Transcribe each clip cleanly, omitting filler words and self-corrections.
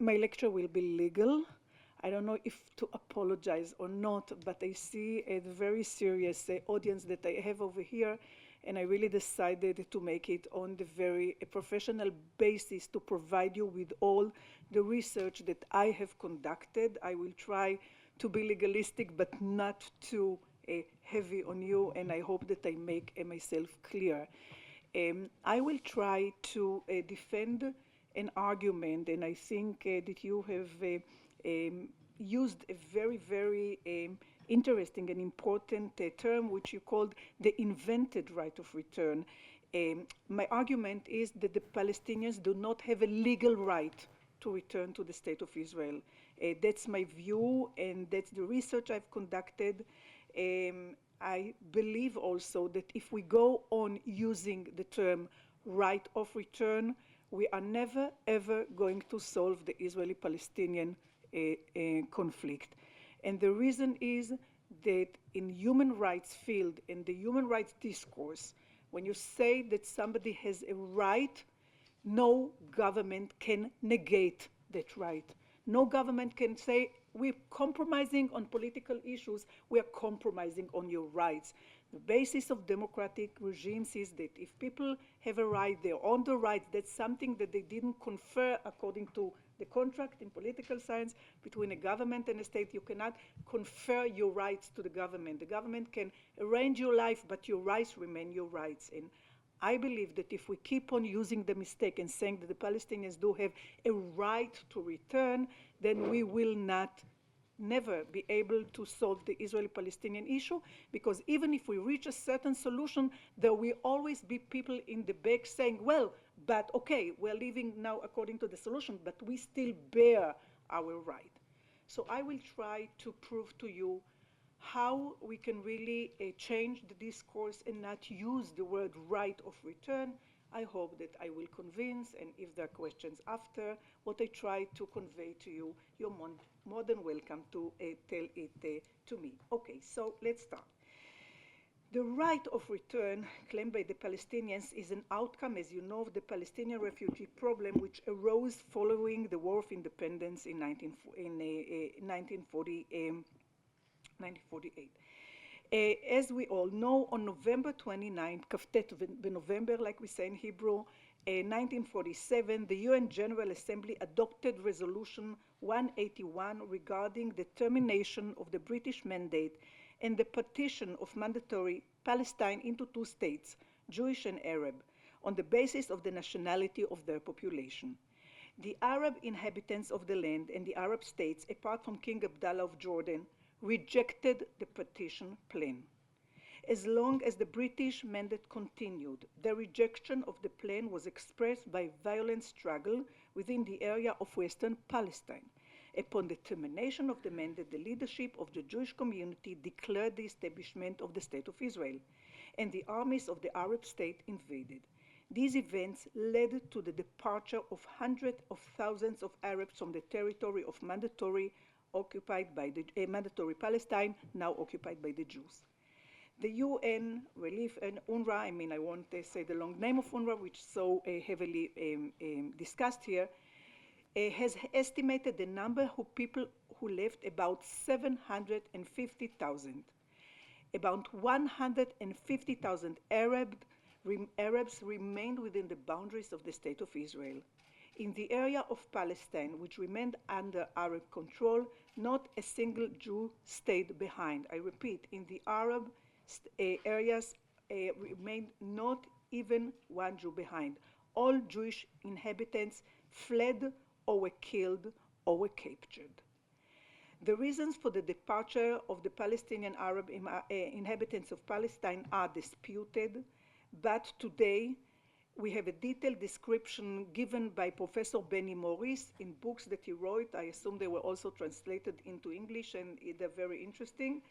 My lecture will be legal. I don't know if to apologize or not, but I see a very serious audience that I have over here, and I really decided to make it on the very professional basis to provide you with all the research that I have conducted. I will try to be legalistic, but not too heavy on you, and I hope that I make myself clear. I will try to defend an argument, and I think that you have used a very, very interesting and important term, which you called the invented right of return. My argument is that the Palestinians do not have a legal right to return to the state of Israel. That's my view, and that's the research I've conducted. I believe also that if we go on using the term right of return, we are never ever going to solve the Israeli-Palestinian conflict. And the reason is that in human rights field, in the human rights discourse, when you say that somebody has a right, no government can negate that right. No government can say, we're compromising on political issues, we are compromising on your rights. The basis of democratic regimes is that if people have a right, they're on the right, that's something that they didn't confer according to the contract in political science between a government and a state. You cannot confer your rights to the government. The government can arrange your life, but your rights remain your rights. And I believe that if we keep on using the mistake and saying that the Palestinians do have a right to return, then we will never be able to solve the Israeli-Palestinian issue, because even if we reach a certain solution, there will always be people in the back saying, well, but okay, we're living now according to the solution, but we still bear our right. So I will try to prove to you how we can really change the discourse and not use the word right of return. I hope that I will convince, and if there are questions after what I try to convey to you, you're more than welcome to tell it to me. Okay, so let's start. The right of return claimed by the Palestinians is an outcome, as you know, of the Palestinian refugee problem, which arose following the War of Independence in 1948. As we all know, on November 29, Kaftet November, like we say in Hebrew, 1947, the UN General Assembly adopted Resolution 181 regarding the termination of the British mandate and the partition of mandatory Palestine into two states, Jewish and Arab, on the basis of the nationality of their population. The Arab inhabitants of the land and the Arab states, apart from King Abdullah of Jordan, rejected the partition plan. As long as the British mandate continued, the rejection of the plan was expressed by violent struggle within the area of Western Palestine. Upon the termination of the mandate, the leadership of the Jewish community declared the establishment of the State of Israel, and the armies of the Arab state invaded. These events led to the departure of hundreds of thousands of Arabs from the territory of mandatory Palestine, now occupied by the Jews. The UN Relief and UNRWA, I won't say the long name of UNRWA, which is so heavily discussed here, has estimated the number of people who left about 750,000. About 150,000 Arabs remained within the boundaries of the State of Israel. In the area of Palestine, which remained under Arab control, not a single Jew stayed behind. I repeat, in the Arab areas remained not even one Jew behind. All Jewish inhabitants fled or were killed or were captured. The reasons for the departure of the Palestinian Arab inhabitants of Palestine are disputed, but today we have a detailed description given by Professor Benny Morris in books that he wrote. I assume they were also translated into English, and they're very interesting.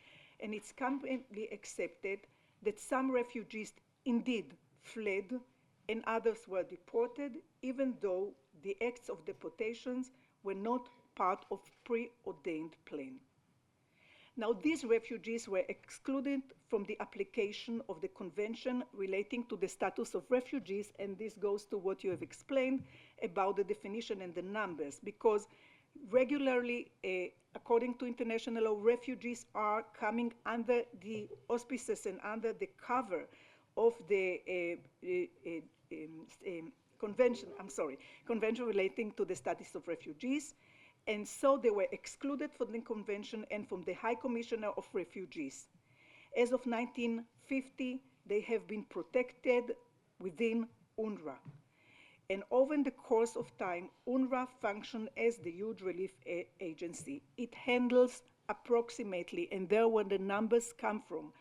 And it's commonly accepted that some refugees indeed fled and others were deported, even though the acts of deportations were not part of preordained plan. Now, these refugees were excluded from the application of the convention relating to the status of refugees, and this goes to what you have explained about the definition and the numbers, because regularly, according to international law, refugees are coming under the auspices and under the cover of the convention relating to the status of refugees. And so they were excluded from the convention and from the High Commissioner of Refugees. As of 1950, they have been protected within UNRWA. And over the course of time, UNRWA functioned as the huge relief agency. It handles approximately, and there where the numbers come from,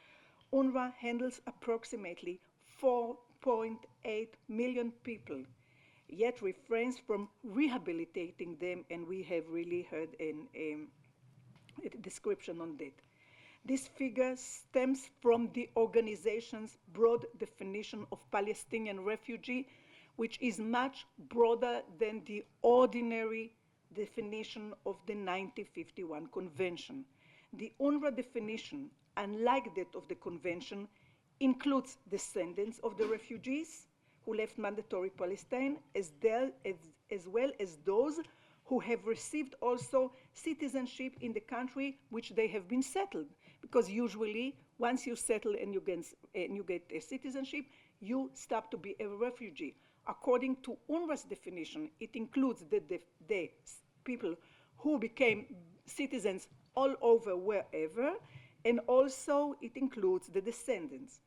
UNRWA handles approximately 4.8 million people, yet refrains from rehabilitating them, and we have really heard a description on that. This figure stems from the organization's broad definition of Palestinian refugee, which is much broader than the ordinary definition of the 1951 convention. The UNRWA definition, unlike that of the convention, includes descendants of the refugees who left mandatory Palestine, as well as those who have received also citizenship in the country which they have been settled. Because usually, once you settle and you get a citizenship, you stop to be a refugee. According to UNRWA's definition, it includes the people who became citizens all over wherever, and also it includes the descendants.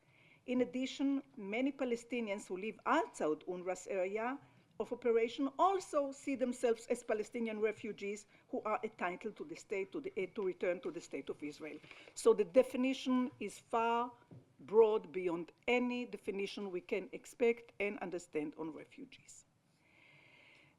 In addition, many Palestinians who live outside UNRWA's area of operation also see themselves as Palestinian refugees who are entitled to the state, to return to the state of Israel. So the definition is far broad beyond any definition we can expect and understand on refugees.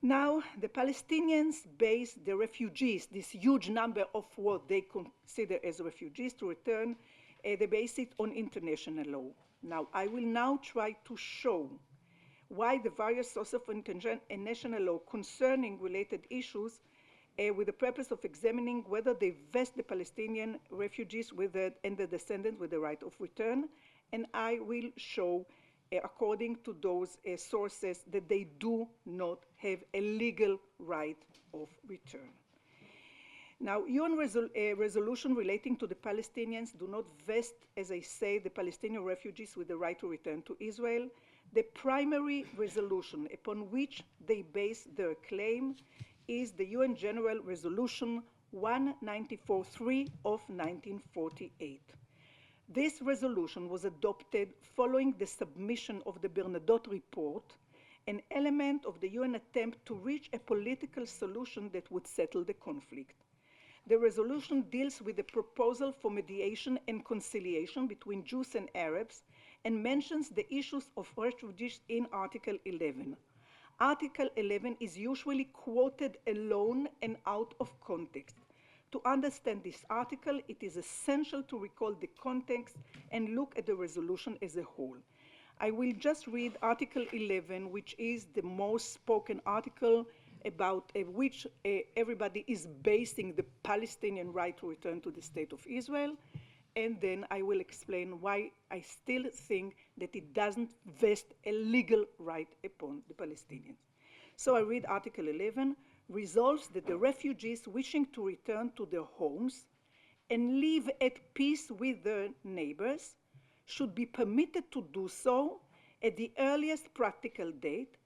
Now, the Palestinians base the refugees, this huge number of what they consider as refugees to return, they base it on international law. Now, I will now try to show why the various sources of international law concerning related issues with the purpose of examining whether they vest the Palestinian refugees and the descendants with the right of return. And I will show, according to those sources, that they do not have a legal right of return. Now, UN resolution relating to the Palestinians do not vest, as I say, the Palestinian refugees with the right to return to Israel. The primary resolution upon which they base their claim is the UN General Resolution 1943 of 1948. This resolution was adopted following the submission of the Bernadotte report, an element of the UN attempt to reach a political solution that would settle the conflict. The resolution deals with the proposal for mediation and conciliation between Jews and Arabs and mentions the issues of refugees in Article 11. Article 11 is usually quoted alone and out of context. To understand this article, it is essential to recall the context and look at the resolution as a whole. I will just read Article 11, which is the most spoken article about which everybody is basing the Palestinian right to return to the state of Israel, and then I will explain why I still think that it doesn't vest a legal right upon the Palestinians. So I read Article 11, resolves that the refugees wishing to return to their homes and live at peace with their neighbors should be permitted to do so at the earliest practical date,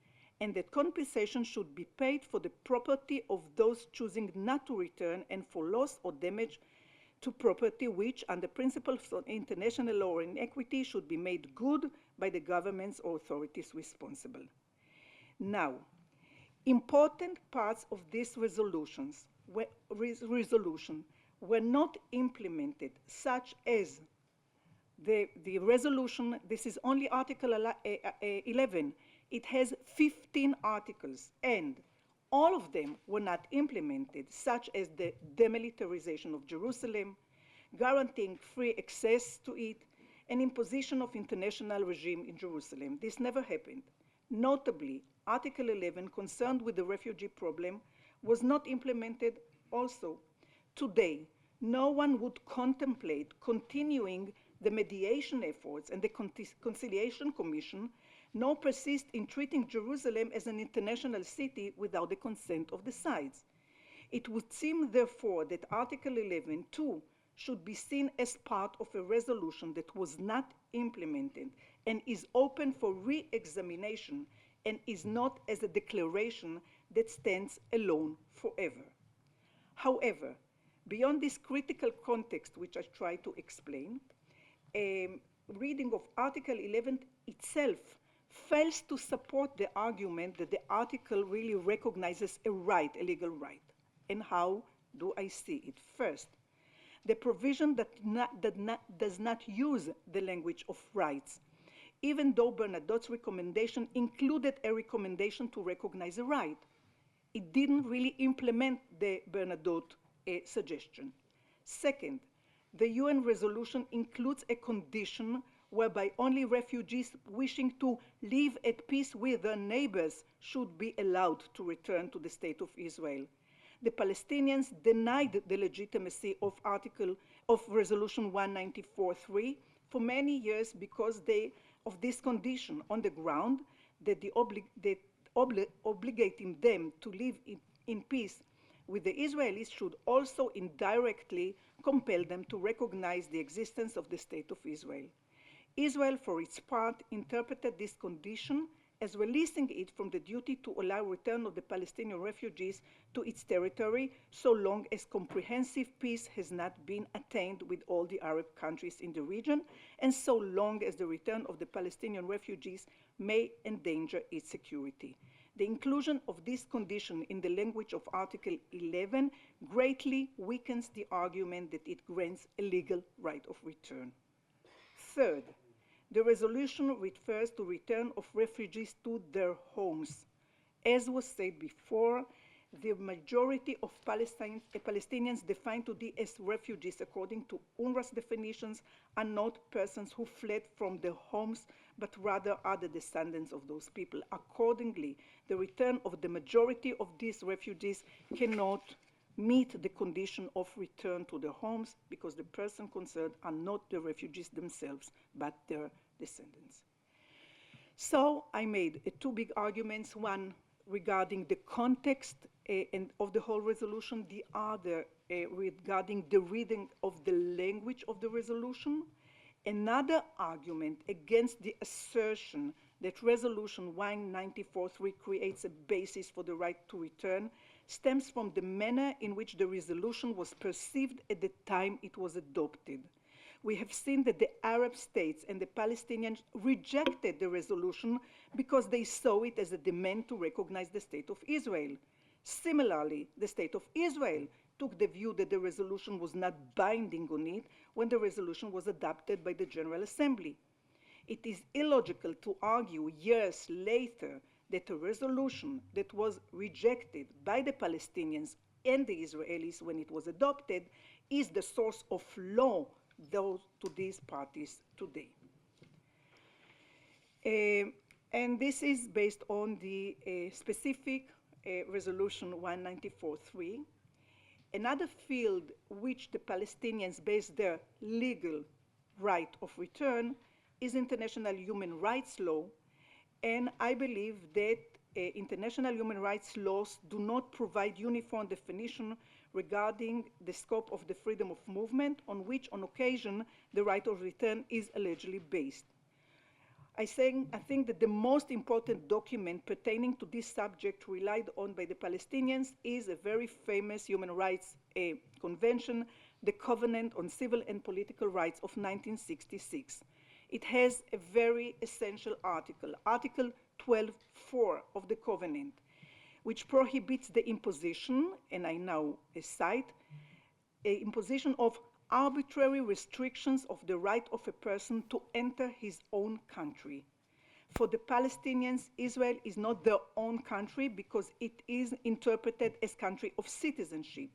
and that compensation should be paid for the property of those choosing not to return and for loss or damage to property which, under principles of international law and equity, should be made good by the governments or authorities responsible. Now, important parts of these resolution were not implemented, such as the resolution. This is only Article 11. It has 15 articles, and all of them were not implemented, such as the demilitarization of Jerusalem, guaranteeing free access to it, and imposition of international regime in Jerusalem. This never happened. Notably, Article 11, concerned with the refugee problem, was not implemented also. Today, no one would contemplate continuing the mediation efforts and the Conciliation Commission, nor persist in treating Jerusalem as an international city without the consent of the sides. It would seem, therefore, that Article 11, too, should be seen as part of a resolution that was not implemented and is open for re-examination and is not as a declaration that stands alone forever. However, beyond this critical context, which I try to explain, a reading of Article 11 itself fails to support the argument that the article really recognizes a right, a legal right. And how do I see it? First, the provision does not use the language of rights, even though Bernadotte's recommendation included a recommendation to recognize a right. It didn't really implement the Bernadotte suggestion. Second, the UN resolution includes a condition whereby only refugees wishing to live at peace with their neighbors should be allowed to return to the State of Israel. The Palestinians denied the legitimacy of Resolution 194.3 for many years because of this condition on the ground that obligating them to live in peace with the Israelis should also indirectly compel them to recognize the existence of the State of Israel. Israel, for its part, interpreted this condition as releasing it from the duty to allow return of the Palestinian refugees to its territory so long as comprehensive peace has not been attained with all the Arab countries in the region, and so long as the return of the Palestinian refugees may endanger its security. The inclusion of this condition in the language of Article 11 greatly weakens the argument that it grants a legal right of return. Third, the resolution refers to return of refugees to their homes. As was said before, the majority of Palestinians defined today as refugees, according to UNRWA's definitions, are not persons who fled from their homes, but rather are the descendants of those people. Accordingly, the return of the majority of these refugees cannot meet the condition of return to their homes because the persons concerned are not the refugees themselves, but their descendants. So I made two big arguments, one regarding the context of the whole resolution, the other regarding the reading of the language of the resolution. Another argument against the assertion that Resolution 194.3 creates a basis for the right to return stems from the manner in which the resolution was perceived at the time it was adopted. We have seen that the Arab states and the Palestinians rejected the resolution because they saw it as a demand to recognize the State of Israel. Similarly, the State of Israel took the view that the resolution was not binding on it when the resolution was adopted by the General Assembly. It is illogical to argue years later that a resolution that was rejected by the Palestinians and the Israelis when it was adopted is the source of law to these parties today. And this is based on the specific Resolution 194.3. Another field which the Palestinians base their legal right of return is international human rights law, and I believe that international human rights laws do not provide uniform definition regarding the scope of the freedom of movement on which on occasion the right of return is allegedly based. I think that the most important document pertaining to this subject relied on by the Palestinians is a very famous human rights convention, the Covenant on Civil and Political Rights of 1966. It has a very essential article, Article 12.4 of the Covenant, which prohibits the imposition, and I now cite, imposition of arbitrary restrictions of the right of a person to enter his own country. For the Palestinians, Israel is not their own country because it is interpreted as country of citizenship.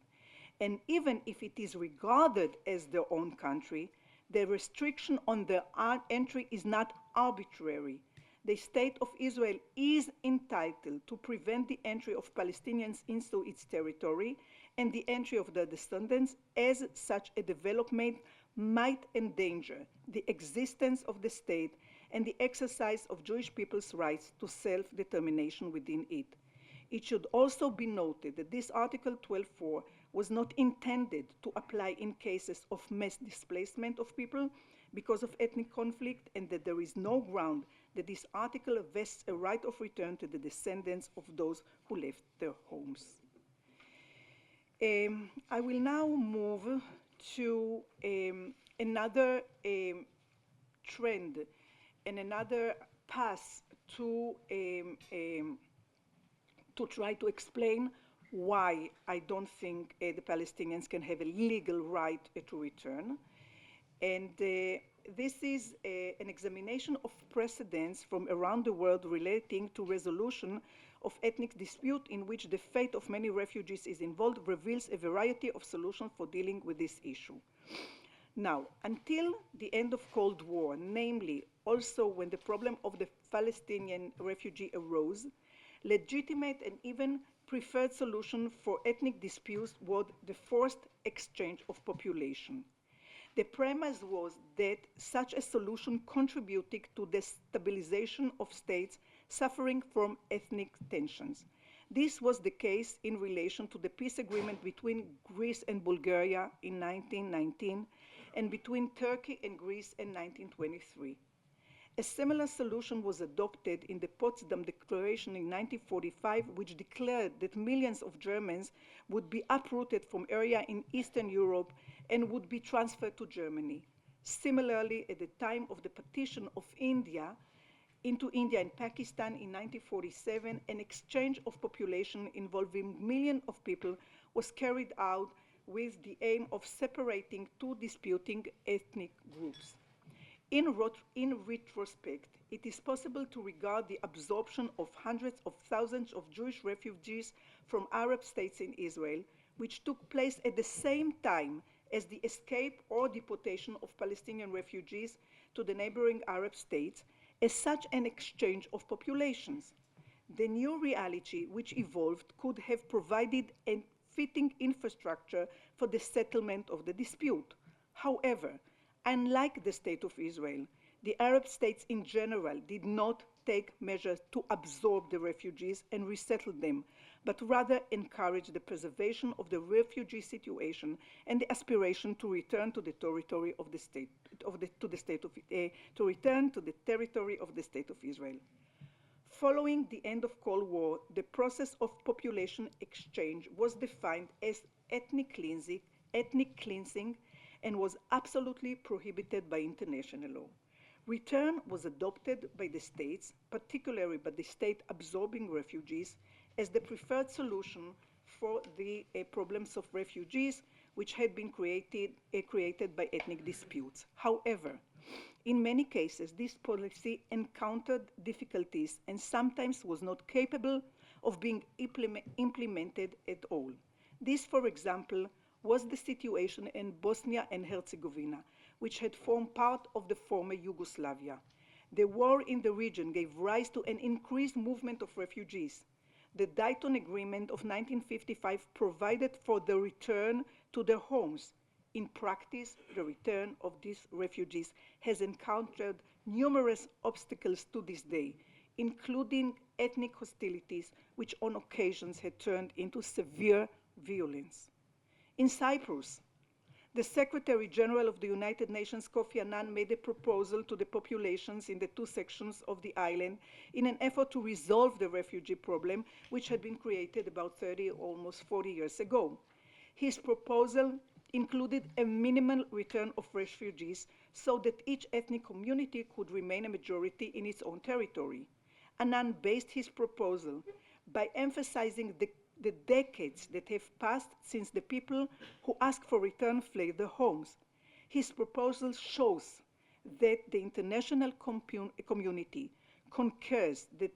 And even if it is regarded as their own country, the restriction on their entry is not arbitrary. The State of Israel is entitled to prevent the entry of Palestinians into its territory and the entry of their descendants, as such a development might endanger the existence of the state and the exercise of Jewish people's rights to self-determination within it. It should also be noted that this Article 12.4 was not intended to apply in cases of mass displacement of people because of ethnic conflict, and that there is no ground that this article vests a right of return to the descendants of those who left their homes. I will now move to another trend and another path to try to explain why I don't think the Palestinians can have a legal right to return. And this is an examination of precedents from around the world relating to resolution of ethnic dispute in which the fate of many refugees is involved, reveals a variety of solutions for dealing with this issue. Now, until the end of Cold War, namely also when the problem of the Palestinian refugee arose, legitimate and even preferred solution for ethnic disputes was the forced exchange of population. The premise was that such a solution contributed to the stabilization of states suffering from ethnic tensions. This was the case in relation to the peace agreement between Greece and Bulgaria in 1919 and between Turkey and Greece in 1923. A similar solution was adopted in the Potsdam Declaration in 1945, which declared that millions of Germans would be uprooted from areas in Eastern Europe and would be transferred to Germany. Similarly, at the time of the partition of India into India and Pakistan in 1947, an exchange of population involving millions of people was carried out with the aim of separating two disputing ethnic groups. In retrospect, it is possible to regard the absorption of hundreds of thousands of Jewish refugees from Arab states in Israel, which took place at the same time as the escape or deportation of Palestinian refugees to the neighboring Arab states, as such an exchange of populations. The new reality which evolved could have provided a fitting infrastructure for the settlement of the dispute. However, unlike the State of Israel, the Arab states in general did not take measures to absorb the refugees and resettle them, but rather encourage the preservation of the refugee situation and the aspiration to return to the territory of the state to return to the territory of the State of Israel. Following the end of Cold War, the process of population exchange was defined as ethnic cleansing and was absolutely prohibited by international law. Return was adopted by the states, particularly by the state absorbing refugees, as the preferred solution for the problems of refugees which had been created by ethnic disputes. However, in many cases, this policy encountered difficulties and sometimes was not capable of being implemented at all. This, for example, was the situation in Bosnia and Herzegovina, which had formed part of the former Yugoslavia. The war in the region gave rise to an increased movement of refugees. The Dayton Agreement of 1955 provided for the return to their homes. In practice, the return of these refugees has encountered numerous obstacles to this day, including ethnic hostilities, which on occasions had turned into severe violence. In Cyprus, the Secretary General of the United Nations, Kofi Annan, made a proposal to the populations in the two sections of the island in an effort to resolve the refugee problem, which had been created about 30, almost 40 years ago. His proposal included a minimal return of refugees so that each ethnic community could remain a majority in its own territory. Annan based his proposal by emphasizing the decades that have passed since the people who asked for return fled their homes. His proposal shows that the international community concurs that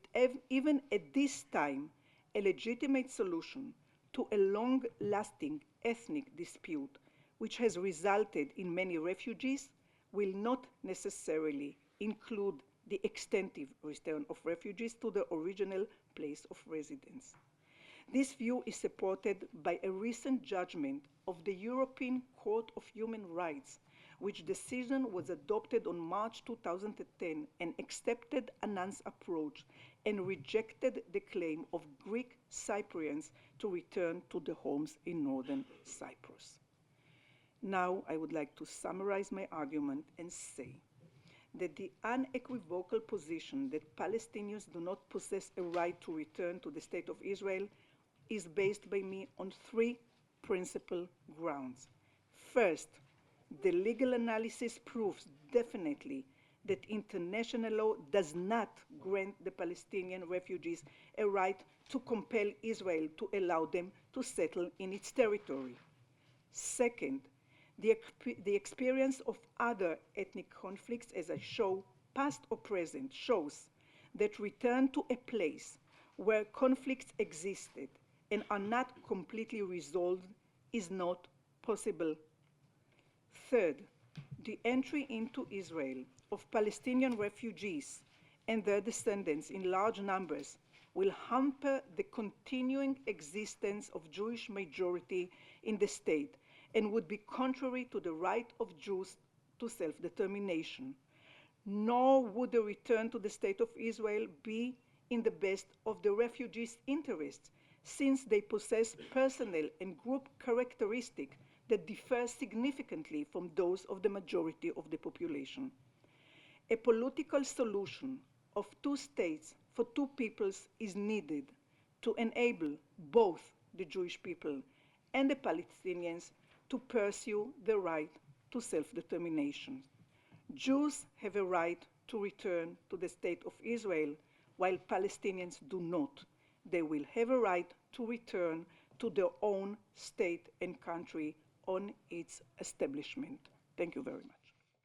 even at this time, a legitimate solution to a long-lasting ethnic dispute, which has resulted in many refugees, will not necessarily include the extensive return of refugees to their original place of residence. This view is supported by a recent judgment of the European Court of Human Rights, which decision was adopted on March 2010 and accepted Anand's approach and rejected the claim of Greek Cypriots to return to their homes in northern Cyprus. Now I would like to summarize my argument and say that the unequivocal position that Palestinians do not possess a right to return to the State of Israel is based by me on three principal grounds. First, the legal analysis proves definitely that international law does not grant the Palestinian refugees a right to compel Israel to allow them to settle in its territory. Second, the experience of other ethnic conflicts, as I show, past or present, shows that return to a place where conflicts existed and are not completely resolved is not possible. Third, the entry into Israel of Palestinian refugees and their descendants in large numbers will hamper the continuing existence of Jewish majority in the state and would be contrary to the right of Jews to self-determination. Nor would the return to the State of Israel be in the best of the refugees' interests, since they possess personal and group characteristics that differ significantly from those of the majority of the population. A political solution of two states for two peoples is needed to enable both the Jewish people and the Palestinians to pursue the right to self-determination. Jews have a right to return to the State of Israel, while Palestinians do not. They will have a right to return to their own state and country on its establishment. Thank you very much.